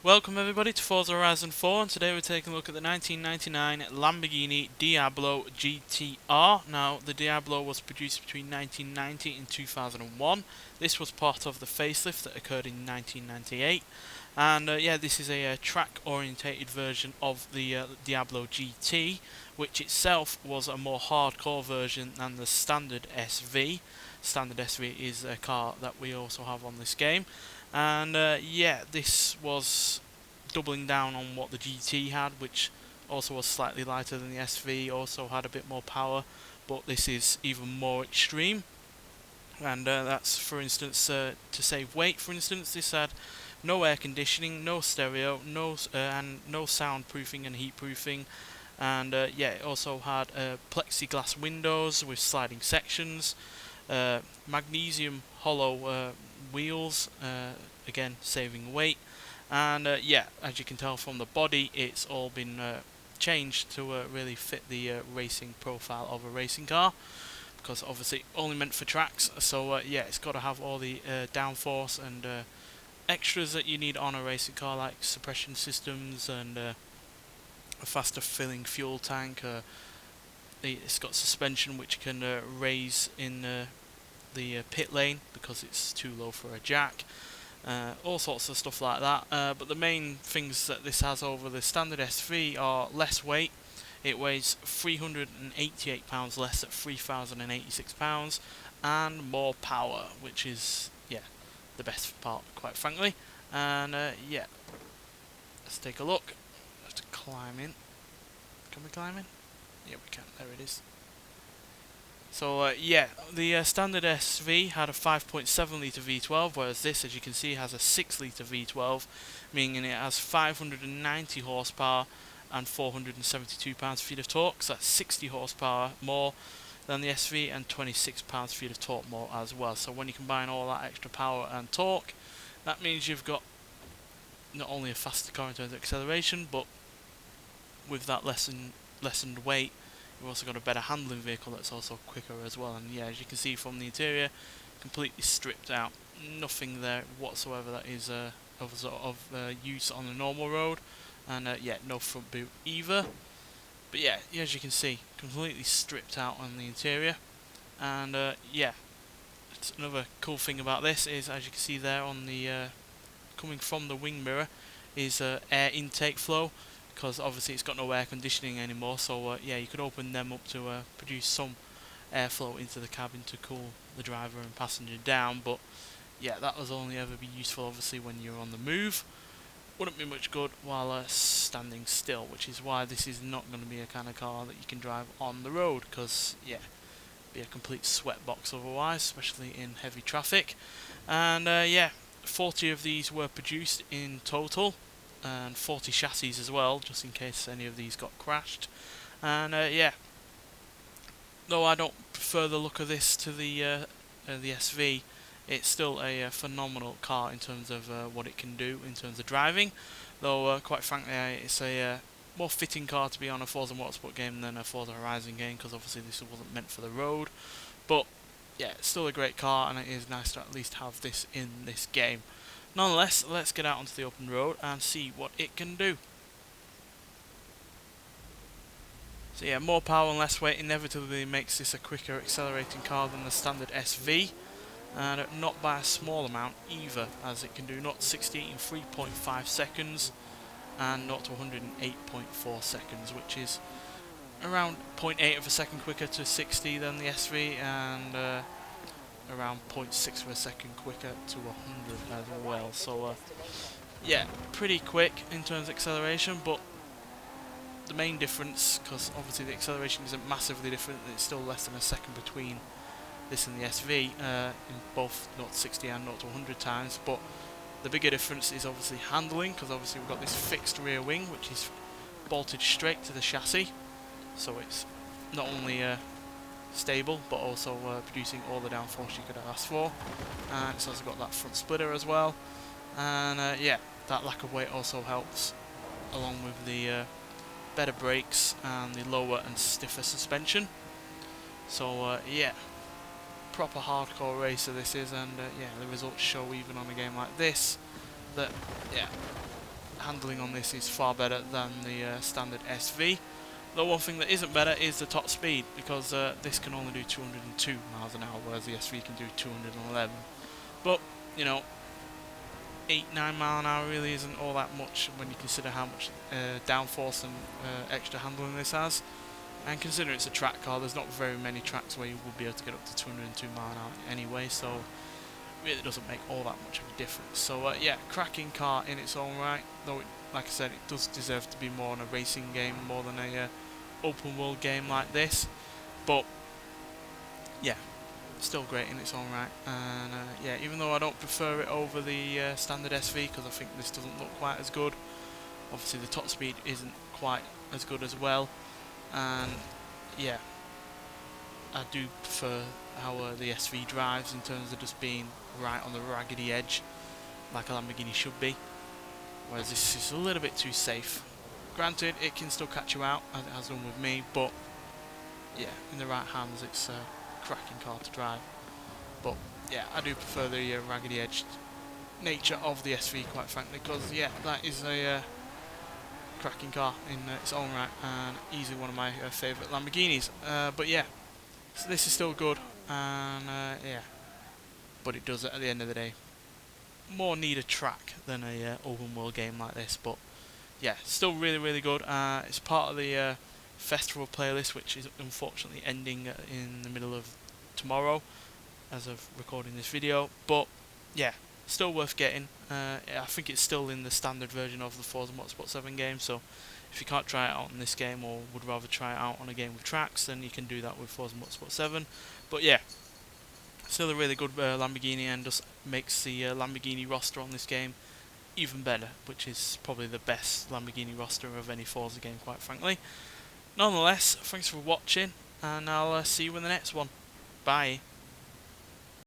Welcome everybody to Forza Horizon 4, and today we're taking a look at the 1999 Lamborghini Diablo GTR. Now, the Diablo was produced between 1990 and 2001. This was part of the facelift that occurred in 1998. And yeah, this is a track-orientated version of the Diablo GT, which itself was a more hardcore version than the standard SV. Standard SV is a car that we also have on this game. And yeah, this was doubling down on what the GT had, which also was slightly lighter than the SV, also had a bit more power, but this is even more extreme. And that's, for instance, to save weight. For instance, this had no air conditioning, no stereo, and no soundproofing and heat proofing. And yeah, it also had plexiglass windows with sliding sections, magnesium hollow wheels, again saving weight, and yeah, as you can tell from the body, it's all been changed to really fit the racing profile of a racing car, because obviously only meant for tracks. So yeah, it's got to have all the downforce and extras that you need on a racing car, like suppression systems and a faster filling fuel tank. It's got suspension which can raise in the pit lane because it's too low for a jack. All sorts of stuff like that. But the main things that this has over the standard SV are less weight. It weighs 388 pounds less at 3,086 pounds, and more power, which is, yeah, the best part, quite frankly. And yeah, let's take a look. Have to climb in. Can we climb in? Yeah, we can. There it is. So yeah, the standard SV had a 5.7 litre V12, whereas this, as you can see, has a 6 litre V12, meaning it has 590 horsepower and 472 pounds-feet of torque. So that's 60 horsepower more than the SV and 26 pounds-feet of torque more as well. So when you combine all that extra power and torque, that means you've got not only a faster car in terms of acceleration, but with that lessened weight, you've also got a better handling vehicle that's also quicker as well. And yeah, as you can see from the interior, completely stripped out, nothing there whatsoever that is of use on a normal road. And yeah, no front boot either. But yeah, as you can see, completely stripped out on the interior. And yeah, it's another cool thing about this is, as you can see there on the coming from the wing mirror, is air intake flow, because obviously it's got no air conditioning anymore. So yeah, you could open them up to produce some airflow into the cabin to cool the driver and passenger down. But yeah, that will only ever be useful obviously when you're on the move. Wouldn't be much good while standing still, which is why this is not going to be a kind of car that you can drive on the road, because yeah, be a complete sweat box otherwise, especially in heavy traffic. And yeah, 40 of these were produced in total, and 40 chassis as well, just in case any of these got crashed. And yeah, though I don't prefer the look of this to the SV, it's still a phenomenal car in terms of what it can do in terms of driving. Though quite frankly, it's a more fitting car to be on a Forza Motorsport game than a Forza Horizon game, because obviously this wasn't meant for the road. But yeah, it's still a great car, and it is nice to at least have this in this game. Nonetheless, let's get out onto the open road and see what it can do. So yeah, more power and less weight inevitably makes this a quicker accelerating car than the standard SV, and not by a small amount either, as it can do 0 to 60 in 3.5 seconds and 0 to 108.4 seconds, which is around 0.8 of a second quicker to 60 than the SV, and around 0.6 of a second quicker to 100 as well. So yeah, pretty quick in terms of acceleration, but the main difference, because obviously the acceleration isn't massively different, it's still less than a second between this and the SV in both 0 to 60 and 0 to 100 times. But the bigger difference is obviously handling, because obviously we've got this fixed rear wing which is bolted straight to the chassis, so it's not only stable but also producing all the downforce you could have asked for. And it's also got that front splitter as well, and yeah, that lack of weight also helps, along with the better brakes and the lower and stiffer suspension. So yeah, proper hardcore racer this is, and yeah, the results show even on a game like this that yeah, handling on this is far better than the standard SV. The one thing that isn't better is the top speed, because this can only do 202 miles an hour, whereas the SV can do 211. But, you know, 8-9 mile an hour really isn't all that much when you consider how much downforce and extra handling this has. And considering it's a track car, there's not very many tracks where you will be able to get up to 202 mile an hour anyway, so it really doesn't make all that much of a difference. So yeah, cracking car in its own right, though like I said, it does deserve to be more on a racing game more than a open world game like this. But yeah, still great in its own right. And yeah, even though I don't prefer it over the standard SV, because I think this doesn't look quite as good. Obviously the top speed isn't quite as good as well. And yeah, I do prefer how the SV drives in terms of just being right on the raggedy edge, like a Lamborghini should be, whereas this is a little bit too safe. Granted, it can still catch you out, as it has done with me, but yeah, in the right hands it's a cracking car to drive. But yeah, I do prefer the raggedy edged nature of the SV, quite frankly, because yeah, that is a cracking car in its own right, and easily one of my favourite Lamborghinis. But yeah, so this is still good, and yeah, but it does, at the end of the day, more need a track than a open world game like this. But yeah, still really good. It's part of the festival playlist, which is unfortunately ending in the middle of tomorrow as of recording this video. But yeah, still worth getting. I think it's still in the standard version of the Forza Motorsport 7 game, so if you can't try it out on this game or would rather try it out on a game with tracks, then you can do that with Forza Motorsport 7. But yeah, still a really good Lamborghini, and just makes the Lamborghini roster on this game even better, which is probably the best Lamborghini roster of any Forza game, quite frankly. Nonetheless, thanks for watching, and I'll see you in the next one. Bye.